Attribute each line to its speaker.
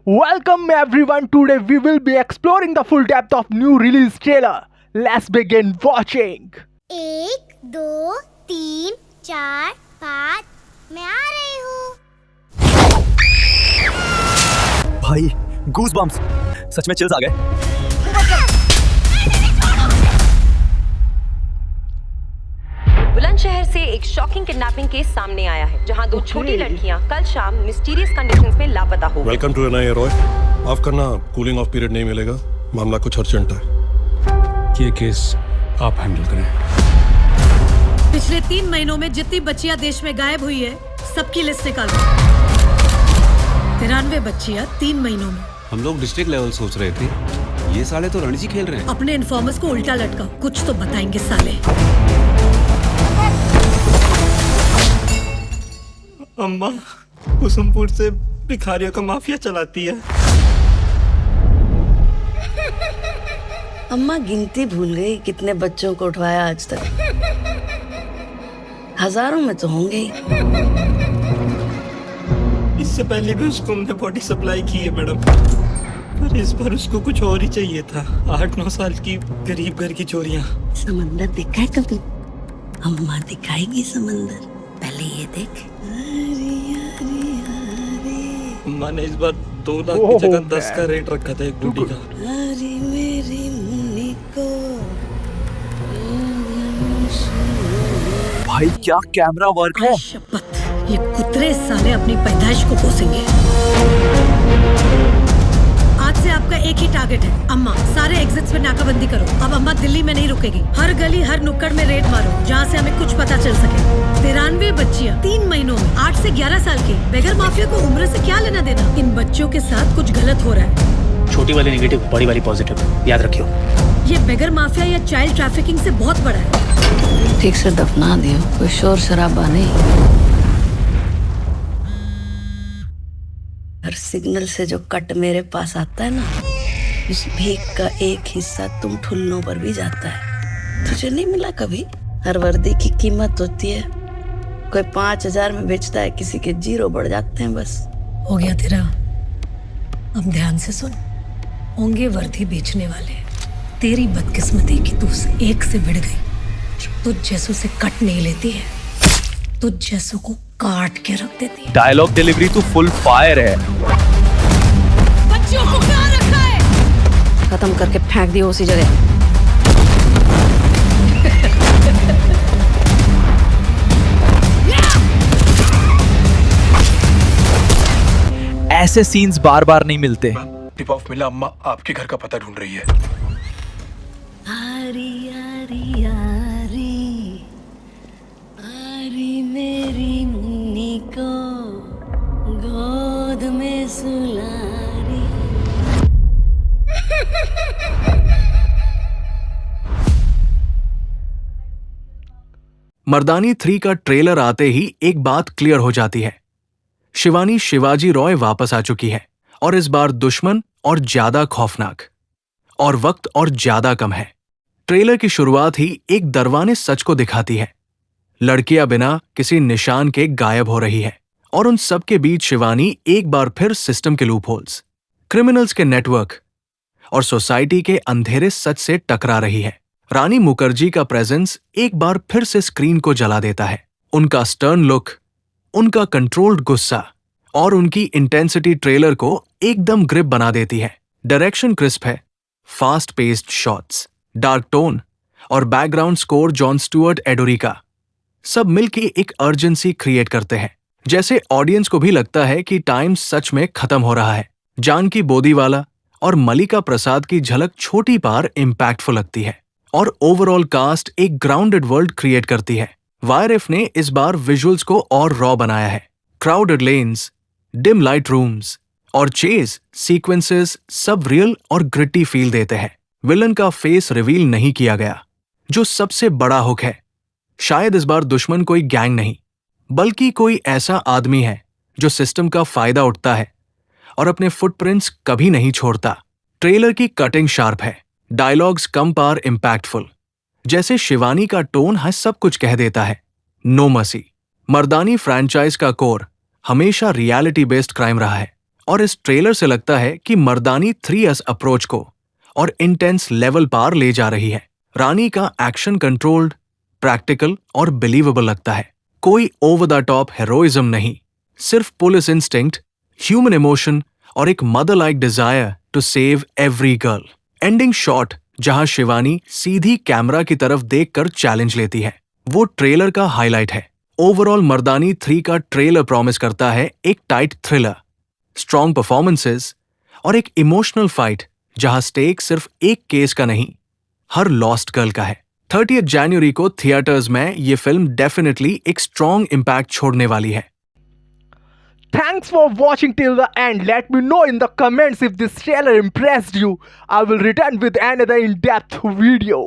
Speaker 1: Welcome everyone. Today we will be exploring the full depth of new release trailer. Let's begin watching.
Speaker 2: 1 2 3 4 5 मैं आ रही हूँ।
Speaker 3: भाई goose bumps, सच में chills आ गए।
Speaker 4: बुलंदशहर से एक शॉकिंग किडनैपिंग केस सामने आया है, जहां दो छोटी लड़कियां कल शाम मिस्टीरियस कंडीशंस में लापता हो गई।
Speaker 5: Welcome to NIA Roy. माफ करना, कूलिंग ऑफ पीरियड नहीं मिलेगा, मामला कुछ अर्जेंट है।
Speaker 6: ये केस आप हैंडल करें।
Speaker 7: पिछले 3 महीनों में जितनी बच्चियां देश में गायब हुई है, सबकी लिस्ट निकालो। 93 बच्चियां 3 महीनों में।
Speaker 6: हम लोग डिस्ट्रिक्ट लेवल सोच रहे थे, ये साले तो रणजी खेल रहे हैं।
Speaker 7: अपने इन्फॉर्मर्स को उल्टा लटकाओ, कुछ तो बताएंगे साले।
Speaker 8: अम्मा कुसुमपुर से भिखारियों का माफिया चलाती है।
Speaker 9: अम्मा गिनती भूल गई कितने बच्चों को उठवाया आज तक। हजारों में तो होंगे ही।
Speaker 8: इससे पहले भी उसको हमने बॉडी सप्लाई की है मैडम, पर इस बार उसको कुछ और ही चाहिए था। 8-9 साल की गरीब घर की चोरियां।
Speaker 9: समंदर देखा है कभी? अम्मा दिखाएगी समंदर, पहले ये देख।
Speaker 8: अम्मा ने इस बार 2 लाख की जगह 10 का रेट रखा था एक बूटी का।
Speaker 9: अरे मेरी मुन्नी को
Speaker 3: भाई क्या कैमरा वर्क है।
Speaker 7: शपथ, ये कुतरे साले अपनी पैदाइश को कोसेंगे। आज से आपका एक ही टारगेट है, अम्मा। सारे एग्जिट्स पे नाकाबंदी करो। अब अम्मा दिल्ली में नहीं रुकेगी, हर गली हर नुक्कड़ में रेड मारो, जहाँ से हमें कुछ पता चल सके। 93 बच्चियाँ 3 महीनों में, 8 से 11 साल की। बेगर माफिया को उम्र से क्या लेना देना? इन बच्चों के साथ कुछ गलत हो रहा है।
Speaker 10: छोटी वाली नेगेटिव, बड़ी वाली पॉजिटिव, याद रखियो।
Speaker 7: ये बेगर माफिया या चाइल्ड ट्रैफिकिंग से बहुत बड़ा है।
Speaker 9: ठीक से दफना दियो, कोई शोर शराबा नहीं। हर सिग्नल से जो कट मेरे पास आता है ना, उस भीख का एक हिस्सा तुम ठुल्लों पर भी जाता है। तुझे नहीं मिला कभी? हर वर्दी की कीमत होती है, कोई 5000 में बेचता है, किसी के 0 बढ़ जाते हैं बस।
Speaker 7: हो गया तेरा, अब ध्यान से सुन। होंगे वर्दी बेचने वाले। तेरी बदकिस्मती कि तू उस एक से भिड़ गई। तुझ जैसों से कट नहीं लेती है, तुझ जैसों को काट के रख देती है।
Speaker 3: डायलॉग डिलीवरी तो फुल फायर है।
Speaker 7: बच्चियों को कहाँ रखा है?
Speaker 9: खत्म करके फेंक दियो उसी जगह।
Speaker 3: ऐसे सीन्स बार बार नहीं मिलते।
Speaker 6: टिप ऑफ मिला, अम्मा आपके घर का पता ढूंढ रही है।
Speaker 9: आरी आरी आरी आरी मेरी मुन्नी को गोद में सुलारी।
Speaker 11: मर्दानी 3 का ट्रेलर आते ही एक बात क्लियर हो जाती है। शिवानी शिवाजी रॉय वापस आ चुकी है, और इस बार दुश्मन और ज्यादा खौफनाक, और वक्त और ज्यादा कम है। ट्रेलर की शुरुआत ही एक दरवाने सच को दिखाती है। लड़कियां बिना किसी निशान के गायब हो रही है, और उन सब के बीच शिवानी एक बार फिर सिस्टम के लूपहोल्स, क्रिमिनल्स के नेटवर्क और सोसाइटी के अंधेरे सच से टकरा रही है। रानी मुखर्जी का प्रेजेंस एक बार फिर से स्क्रीन को जला देता है। उनका स्टर्न लुक, उनका कंट्रोल्ड गुस्सा और उनकी इंटेंसिटी ट्रेलर को एकदम ग्रिप बना देती है। डायरेक्शन क्रिस्प है, fast paced shots, dark tone और बैकग्राउंड स्कोर जॉन स्टुअर्ट एडोरिका सब मिलके एक अर्जेंसी क्रिएट करते हैं। जैसे ऑडियंस को भी लगता है कि टाइम सच में खत्म हो रहा है। जानकी बोदीवाला और मलिका प्रसाद की झलक छोटी पार इम्पैक्टफुल लगती है, और ओवरऑल कास्ट एक ग्राउंडेड वर्ल्ड क्रिएट करती है। वायरएफ ने इस बार विजुअल्स को और रॉ बनाया है। Crowded lens, dim light rooms और चेज सीक्वेंसेस सब रियल और ग्रिटी फील देते हैं। विलन का फेस रिवील नहीं किया गया, जो सबसे बड़ा हुक है। शायद इस बार दुश्मन कोई गैंग नहीं, बल्कि कोई ऐसा आदमी है जो सिस्टम का फायदा उठता है और अपने फुटप्रिंट्स कभी नहीं छोड़ता। ट्रेलर की कटिंग शार्प है, डायलॉग्स कम पार इम्पैक्टफुल। जैसे शिवानी का टोन है सब कुछ कह देता है। No mercy. मर्दानी फ्रैंचाइज का कोर हमेशा रियलिटी बेस्ड क्राइम रहा है, और इस ट्रेलर से लगता है कि मर्दानी 3S अप्रोच को और इंटेंस लेवल पार ले जा रही है। रानी का एक्शन कंट्रोल्ड, प्रैक्टिकल और बिलीवेबल लगता है। कोई ओवर द टॉप हेरोइज्म नहीं, सिर्फ पुलिस इंस्टिंक्ट, ह्यूमन इमोशन और एक mother like desire to save every girl. Ending shot जहां शिवानी सीधी कैमरा की तरफ देखकर चैलेंज लेती है, वो ट्रेलर का हाईलाइट है। ओवरऑल मर्दानी 3 का ट्रेलर प्रॉमिस करता है एक टाइट थ्रिलर, स्ट्रॉन्ग परफॉर्मेंसेस और एक इमोशनल फाइट जहां स्टेक सिर्फ एक केस का नहीं, हर लॉस्ट गर्ल का है। 30 जनवरी को थिएटर्स में ये फिल्म डेफिनेटली एक स्ट्रॉन्ग इम्पैक्ट छोड़ने वाली है।
Speaker 1: Thanks for watching till the end. Let me know in the comments if this trailer impressed you. I will return with another in-depth video.